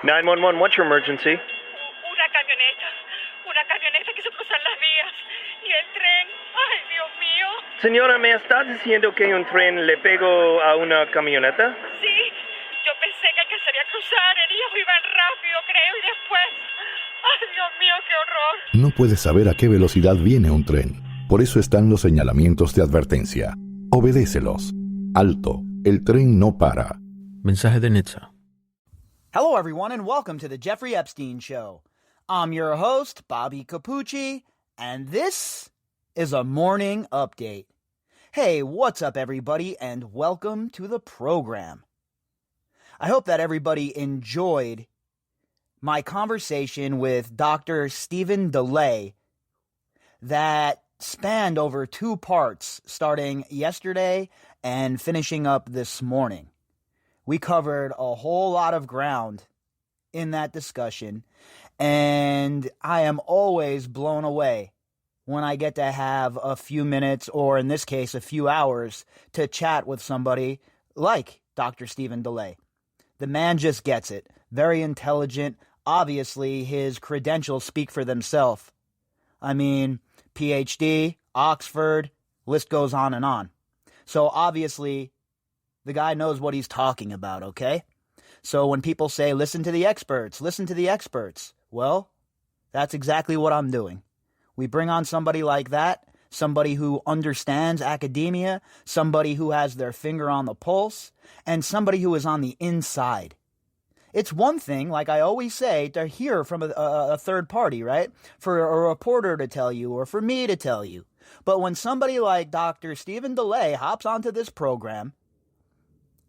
911, what's your emergency? Una camioneta quiso cruzar las vías y el tren, ay Dios mío. Señora, ¿me está diciendo que un tren le pegó a una camioneta? Sí, yo pensé que alcanzaría a cruzar, ellos iban rápido creo y después, ay Dios mío, qué horror. No puedes saber a qué velocidad viene un tren. Por eso están los señalamientos de advertencia. Obedécelos. Alto, el tren no para. Mensaje de Netza. Hello, everyone, and welcome to the Jeffrey Epstein Show. I'm your host, Bobbycapucci, and this is a morning update. Hey, what's up, everybody, and welcome to the program. I hope that everybody enjoyed my conversation with Dr. Stephen DeLay that spanned over 2 parts, starting yesterday and finishing up this morning. We covered a whole lot of ground in that discussion, and I am always blown away when I get to have a few minutes, or in this case, a few hours, to chat with somebody like Dr. Stephen DeLay. The man just gets it. Very intelligent. Obviously, his credentials speak for themselves. I mean, PhD, Oxford, list goes on and on. So obviously, the guy knows what he's talking about, okay? So when people say, listen to the experts, well, that's exactly what I'm doing. We bring on somebody like that, somebody who understands academia, somebody who has their finger on the pulse, and somebody who is on the inside. It's one thing, like I always say, to hear from a third party, right? For a reporter to tell you or for me to tell you. But when somebody like Dr. Stephen DeLay hops onto this program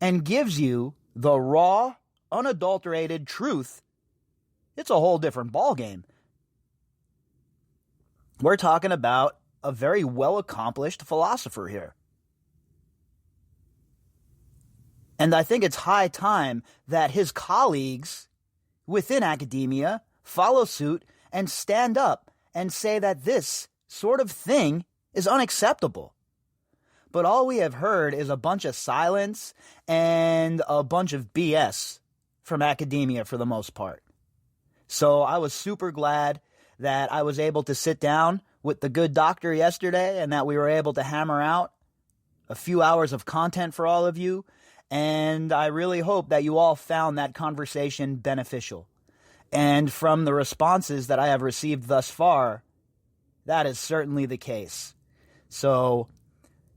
and gives you the raw, unadulterated truth, it's a whole different ballgame. We're talking about a very well-accomplished philosopher here. And I think it's high time that his colleagues within academia follow suit and stand up and say that this sort of thing is unacceptable. But all we have heard is a bunch of silence and a bunch of BS from academia for the most part. So I was super glad that I was able to sit down with the good doctor yesterday and that we were able to hammer out a few hours of content for all of you. And I really hope that you all found that conversation beneficial. And from the responses that I have received thus far, that is certainly the case. So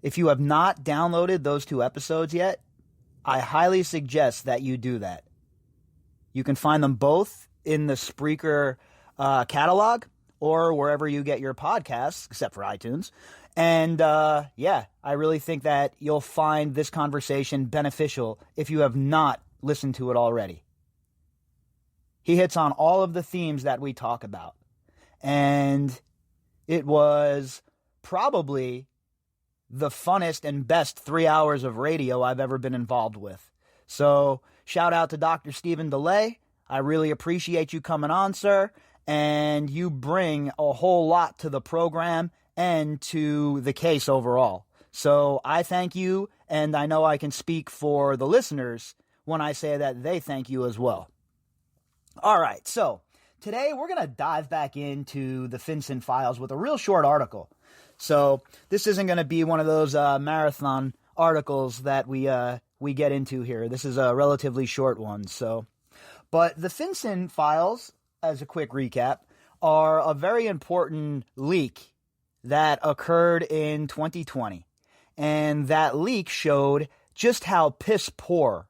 if you have not downloaded those 2 episodes yet, I highly suggest that you do that. You can find them both in the Spreaker catalog or wherever you get your podcasts, except for iTunes. And I really think that you'll find this conversation beneficial if you have not listened to it already. He hits on all of the themes that we talk about. And it was probably the funnest and best 3 hours of radio I've ever been involved with. So shout out to Dr. Stephen DeLay. I really appreciate you coming on, sir. And you bring a whole lot to the program and to the case overall. So I thank you, and I know I can speak for the listeners when I say that they thank you as well. All right, so today we're going to dive back into the FinCen files with a real short article. So this isn't going to be one of those marathon articles that we get into here. This is a relatively short one. But the FinCen files, as a quick recap, are a very important leak that occurred in 2020. And that leak showed just how piss poor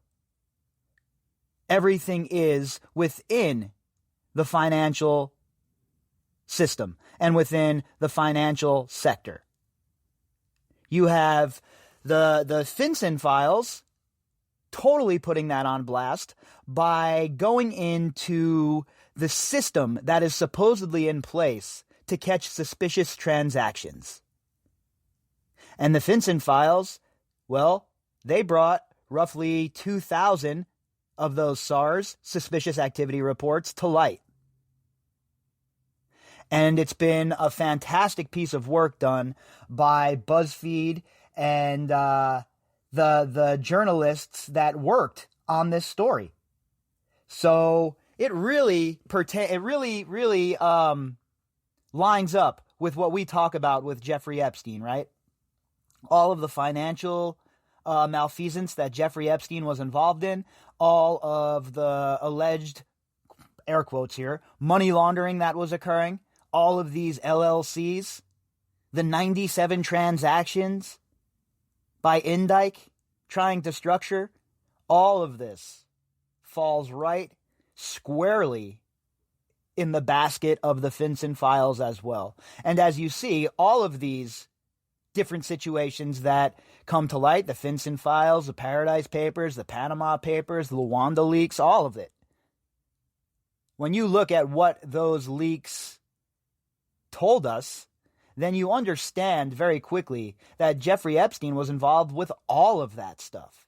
everything is within the financial system and within the financial sector. You have the FinCen files totally putting that on blast by going into the system that is supposedly in place to catch suspicious transactions. And the FinCen files, well, they brought roughly 2,000 of those SARS, suspicious activity reports, to light. And it's been a fantastic piece of work done by BuzzFeed and the journalists that worked on this story. So it really lines up with what we talk about with Jeffrey Epstein, right? All of the financial malfeasance that Jeffrey Epstein was involved in, all of the alleged, air quotes here, money laundering that was occurring, all of these LLCs, the 97 transactions by Indike trying to structure, all of this falls right squarely in the basket of the FinCen files as well. And as you see, all of these different situations that come to light, the FinCen files, the Paradise Papers, the Panama Papers, the Luanda leaks, all of it. When you look at what those leaks told us, then you understand very quickly that Jeffrey Epstein was involved with all of that stuff.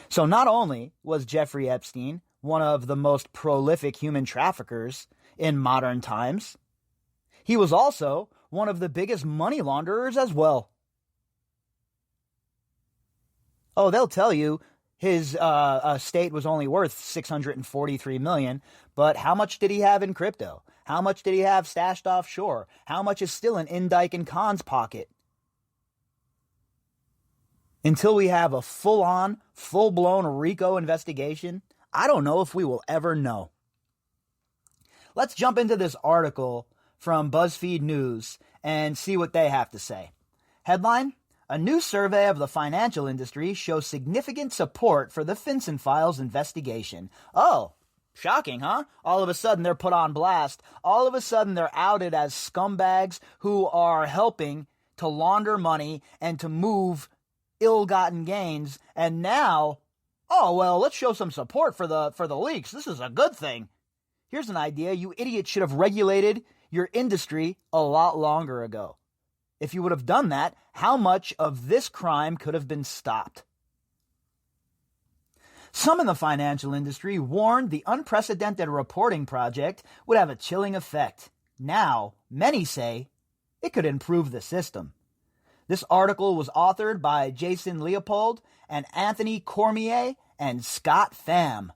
So not only was Jeffrey Epstein one of the most prolific human traffickers in modern times, he was also one of the biggest money launderers as well. Oh, they'll tell you his estate was only worth $643 million, but how much did he have in crypto? How much did he have stashed offshore? How much is still in Indike and Khan's pocket? Until we have a full-on, full-blown RICO investigation, I don't know if we will ever know. Let's jump into this article from BuzzFeed News and see what they have to say. Headline: A new survey of the financial industry shows significant support for the FinCen files investigation. Oh, shocking, huh? All of a sudden they're put on blast. All of a sudden they're outed as scumbags who are helping to launder money and to move ill-gotten gains. And now, oh, well, let's show some support for the leaks. This is a good thing. Here's an idea. You idiots should have regulated your industry a lot longer ago. If you would have done that, how much of this crime could have been stopped? Some in the financial industry warned the unprecedented reporting project would have a chilling effect. Now, many say it could improve the system. This article was authored by Jason Leopold and Anthony Cormier and Scott Pham.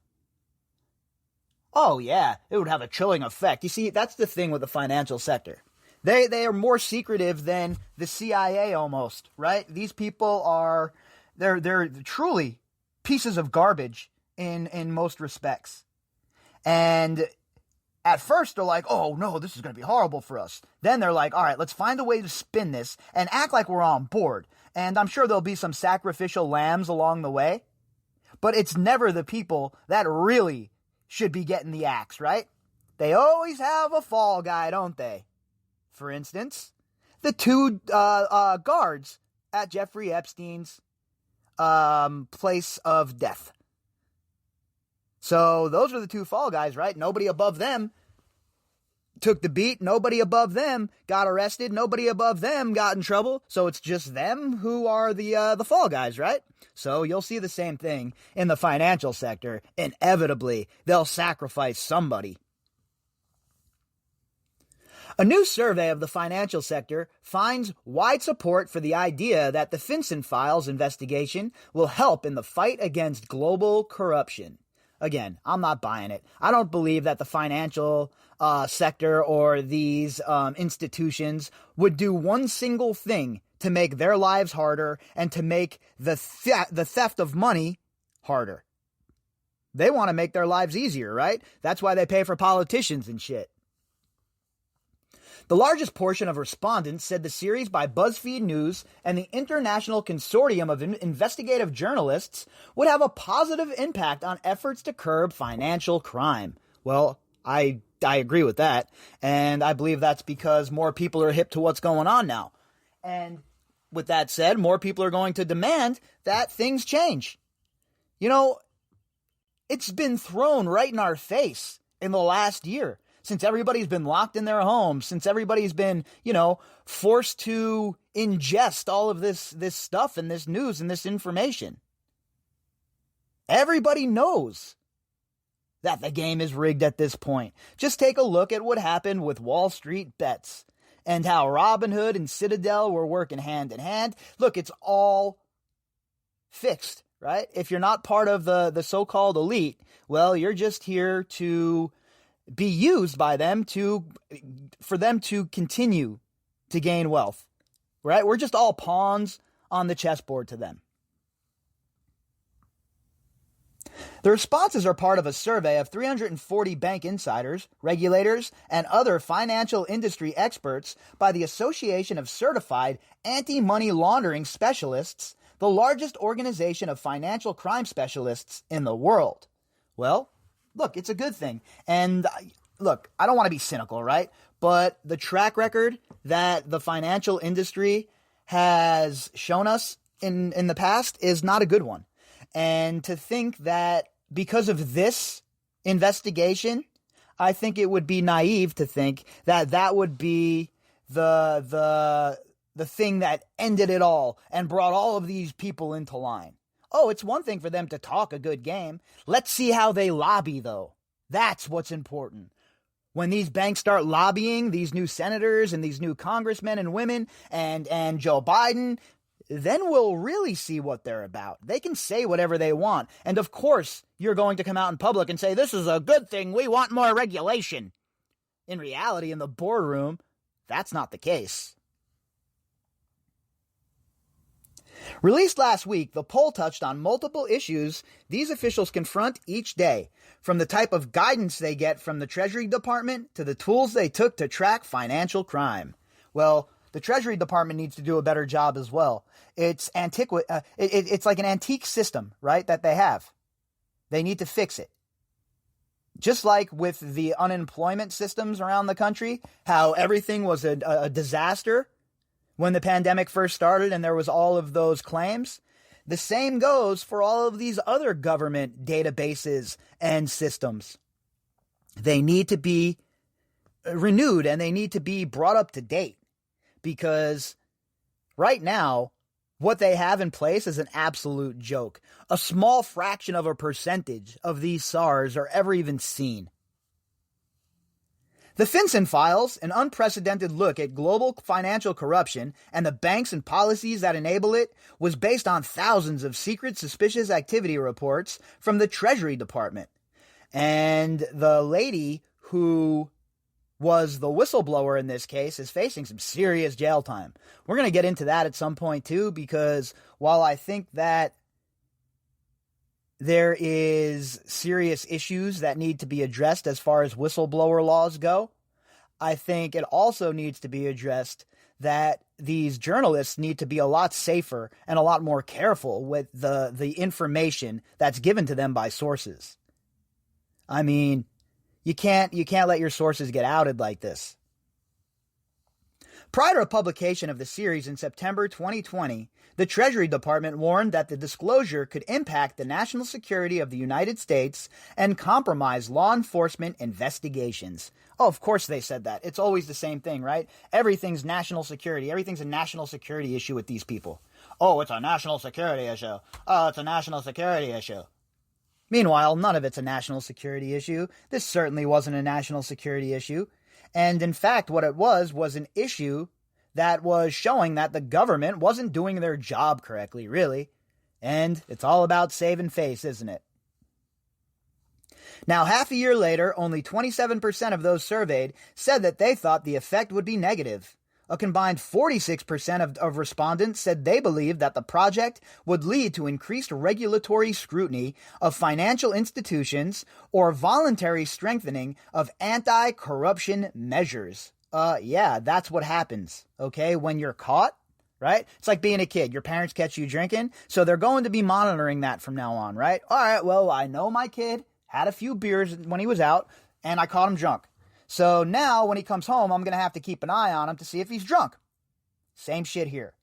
Oh yeah, it would have a chilling effect. You see, that's the thing with the financial sector. They are more secretive than the CIA almost, right? These people are, they're truly pieces of garbage in most respects. And at first they're like, oh no, this is going to be horrible for us. Then they're like, all right, let's find a way to spin this and act like we're on board. And I'm sure there'll be some sacrificial lambs along the way. But it's never the people that really should be getting the axe, right? They always have a fall guy, don't they? For instance, the two guards at Jeffrey Epstein's place of death. So those are the two fall guys, right? Nobody above them took the beat. Nobody above them got arrested. Nobody above them got in trouble. So it's just them who are the fall guys, right? So you'll see the same thing in the financial sector. Inevitably, they'll sacrifice somebody. A new survey of the financial sector finds wide support for the idea that the FinCen files investigation will help in the fight against global corruption. Again, I'm not buying it. I don't believe that the financial sector or these institutions would do one single thing to make their lives harder and to make the theft of money harder. They want to make their lives easier, right? That's why they pay for politicians and shit. The largest portion of respondents said the series by BuzzFeed News and the International Consortium of Investigative Journalists would have a positive impact on efforts to curb financial crime. Well, I agree with that, and I believe that's because more people are hip to what's going on now. And with that said, more people are going to demand that things change. You know, it's been thrown right in our face in the last year. Since everybody's been locked in their homes, since everybody's been, forced to ingest all of this stuff and this news and this information. Everybody knows that the game is rigged at this point. Just take a look at what happened with Wall Street bets and how Robinhood and Citadel were working hand in hand. Look, it's all fixed, right? If you're not part of the so-called elite, well, you're just here to be used by them for them to continue to gain wealth, right? We're just all pawns on the chessboard to them. The responses are part of a survey of 340 bank insiders, regulators, and other financial industry experts by the Association of Certified Anti-Money Laundering Specialists, the largest organization of financial crime specialists in the world. Well, look, it's a good thing. And look, I don't want to be cynical, right? But the track record that the financial industry has shown us in the past is not a good one. And to think that because of this investigation, I think it would be naive to think that that would be the thing that ended it all and brought all of these people into line. Oh, it's one thing for them to talk a good game. Let's see how they lobby, though. That's what's important. When these banks start lobbying these new senators and these new congressmen and women and Joe Biden, then we'll really see what they're about. They can say whatever they want. And of course, you're going to come out in public and say, this is a good thing. We want more regulation. In reality, in the boardroom, that's not the case. Released last week, the poll touched on multiple issues these officials confront each day, from the type of guidance they get from the Treasury Department to the tools they took to track financial crime. Well, the Treasury Department needs to do a better job as well. It's it's like an antique system, right, that they have. They need to fix it. Just like with the unemployment systems around the country, how everything was a disaster when the pandemic first started and there was all of those claims, the same goes for all of these other government databases and systems. They need to be renewed and they need to be brought up to date. Because right now, what they have in place is an absolute joke. A small fraction of a percentage of these SARs are ever even seen. The FinCen files, an unprecedented look at global financial corruption and the banks and policies that enable it, was based on thousands of secret suspicious activity reports from the Treasury Department. And the lady who was the whistleblower in this case is facing some serious jail time. We're going to get into that at some point too, because while I think that there is serious issues that need to be addressed as far as whistleblower laws go, I think it also needs to be addressed that these journalists need to be a lot safer and a lot more careful with the information that's given to them by sources. I mean, you can't let your sources get outed like this. Prior to publication of the series in September 2020, the Treasury Department warned that the disclosure could impact the national security of the United States and compromise law enforcement investigations. Oh, of course they said that. It's always the same thing, right? Everything's national security. Everything's a national security issue with these people. Oh, it's a national security issue. Oh, it's a national security issue. Meanwhile, none of it's a national security issue. This certainly wasn't a national security issue. And in fact, what it was an issue that was showing that the government wasn't doing their job correctly, really. And it's all about saving face, isn't it? Now, half a year later, only 27% of those surveyed said that they thought the effect would be negative. A combined 46% of respondents said they believed that the project would lead to increased regulatory scrutiny of financial institutions or voluntary strengthening of anti-corruption measures. Yeah, that's what happens, okay, when you're caught, right? It's like being a kid. Your parents catch you drinking, so they're going to be monitoring that from now on, right? All right, well, I know my kid had a few beers when he was out, and I caught him drunk. So now when he comes home, I'm going to have to keep an eye on him to see if he's drunk. Same shit here.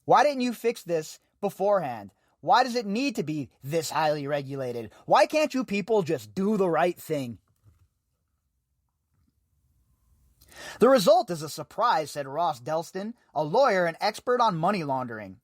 Why didn't you fix this beforehand? Why does it need to be this highly regulated? Why can't you people just do the right thing? The result is a surprise, said Ross Delston, a lawyer and expert on money laundering.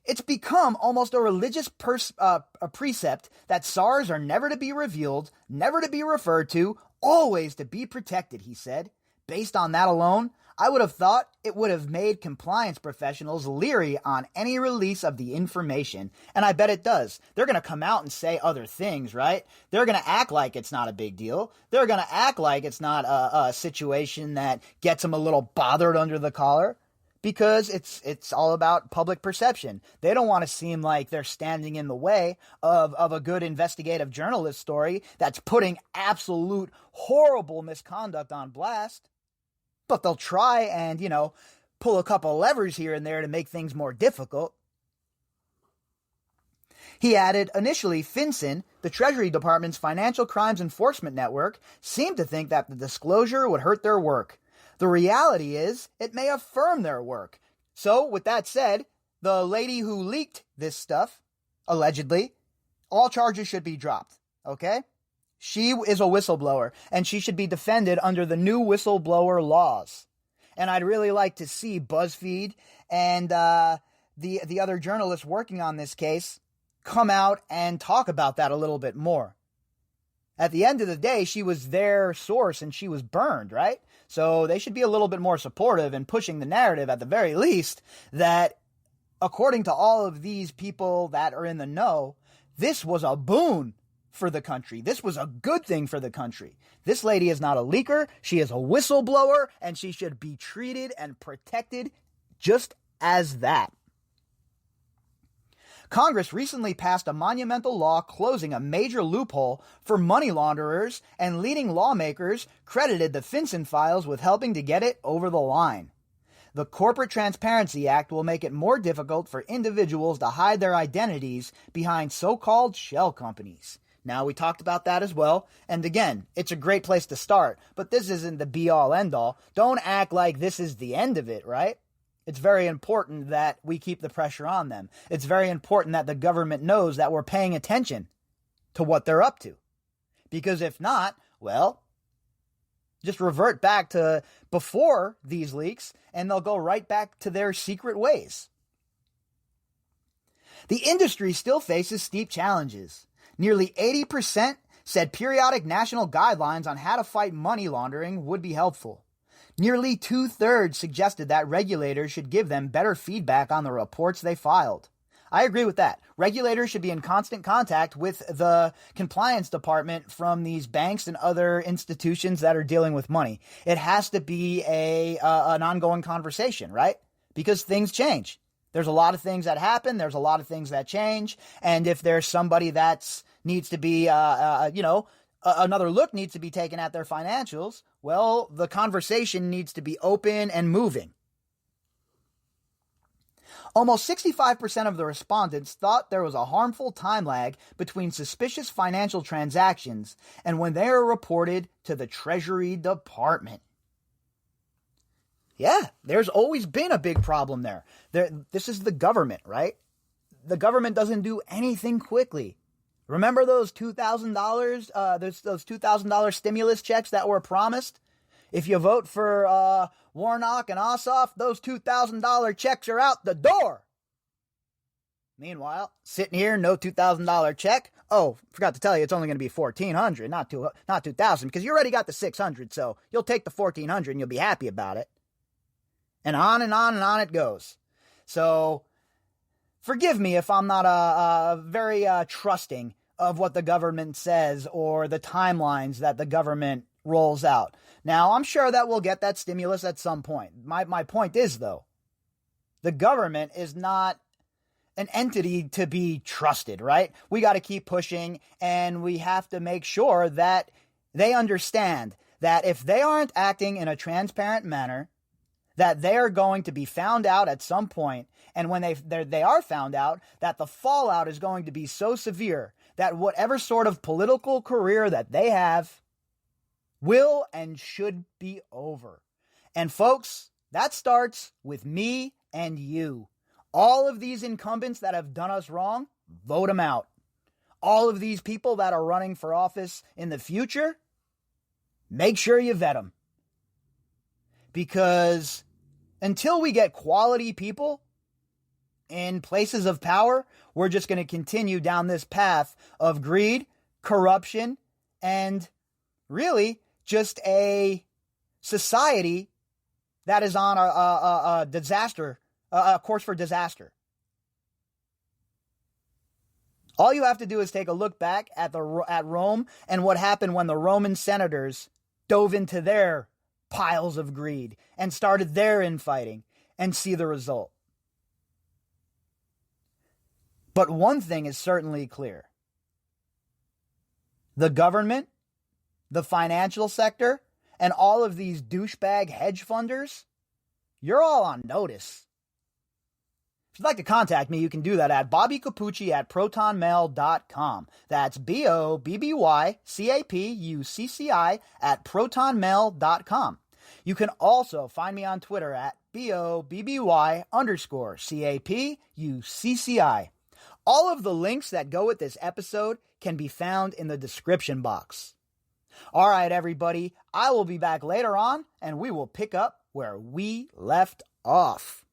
It's become almost a religious a precept that SARs are never to be revealed, never to be referred to, always to be protected, he said. based on that alone, I would have thought it would have made compliance professionals leery on any release of the information. And I bet it does. They're going to come out and say other things, right? They're going to act like it's not a big deal. They're going to act like it's not a situation that gets them a little bothered under the collar, because it's all about public perception. They don't want to seem like they're standing in the way of a good investigative journalist story that's putting absolute horrible misconduct on blast. But they'll try and, pull a couple levers here and there to make things more difficult. He added, initially, FinCen, the Treasury Department's financial crimes enforcement network, seemed to think that the disclosure would hurt their work. The reality is, it may affirm their work. So, with that said, the lady who leaked this stuff, allegedly, all charges should be dropped, okay? She is a whistleblower, and she should be defended under the new whistleblower laws. And I'd really like to see BuzzFeed and the other journalists working on this case come out and talk about that a little bit more. At the end of the day, she was their source and she was burned, right? So they should be a little bit more supportive and pushing the narrative, at the very least, that according to all of these people that are in the know, this was a boon for the country. This was a good thing for the country. This lady is not a leaker. She is a whistleblower, and she should be treated and protected just as that. Congress recently passed a monumental law closing a major loophole for money launderers, and leading lawmakers credited the FinCen files with helping to get it over the line. The Corporate Transparency Act will make it more difficult for individuals to hide their identities behind so-called shell companies. Now, we talked about that as well, and again, it's a great place to start, but this isn't the be-all, end-all. Don't act like this is the end of it, right? It's very important that we keep the pressure on them. It's very important that the government knows that we're paying attention to what they're up to. Because if not, well, just revert back to before these leaks, and they'll go right back to their secret ways. The industry still faces steep challenges. Nearly 80% said periodic national guidelines on how to fight money laundering would be helpful. Nearly 2/3 suggested that regulators should give them better feedback on the reports they filed. I agree with that. Regulators should be in constant contact with the compliance department from these banks and other institutions that are dealing with money. It has to be an ongoing conversation, right? Because things change. There's a lot of things that happen. There's a lot of things that change. And if there's somebody that needs to be, another look needs to be taken at their financials, well, the conversation needs to be open and moving. Almost 65% of the respondents thought there was a harmful time lag between suspicious financial transactions and when they are reported to the Treasury Department. Yeah, there's always been a big problem there. This is the government, right? The government doesn't do anything quickly. Remember those $2,000, those $2,000 stimulus checks that were promised? If you vote for Warnock and Ossoff, those $2,000 checks are out the door. Meanwhile, sitting here, no $2,000 check. Oh, forgot to tell you, it's only going to be $1,400, not $2,000, because you already got the $600, so you'll take the $1,400 and you'll be happy about it. And on and on and on it goes. So, forgive me if I'm not very trusting of what the government says or the timelines that the government rolls out. Now, I'm sure that we'll get that stimulus at some point. My point is, though, the government is not an entity to be trusted, right? We got to keep pushing, and we have to make sure that they understand that if they aren't acting in a transparent manner, that they are going to be found out at some point, and when they are found out, that the fallout is going to be so severe that whatever sort of political career that they have will and should be over. And folks, that starts with me and you. All of these incumbents that have done us wrong, vote them out. All of these people that are running for office in the future, make sure you vet them. Because until we get quality people in places of power, we're just going to continue down this path of greed, corruption, and really just a society that is on a course for disaster. All you have to do is take a look back at Rome and what happened when the Roman senators dove into their piles of greed and started their infighting and see the result. But one thing is certainly clear. The government, the financial sector, and all of these douchebag hedge funders, you're all on notice. If you'd like to contact me, you can do that at bobbycapucci@protonmail.com. That's BOBBYCAPUCCI at protonmail.com. You can also find me on Twitter at BOBBY_CAPUCCI. All of the links that go with this episode can be found in the description box. All right, everybody, I will be back later on, and we will pick up where we left off.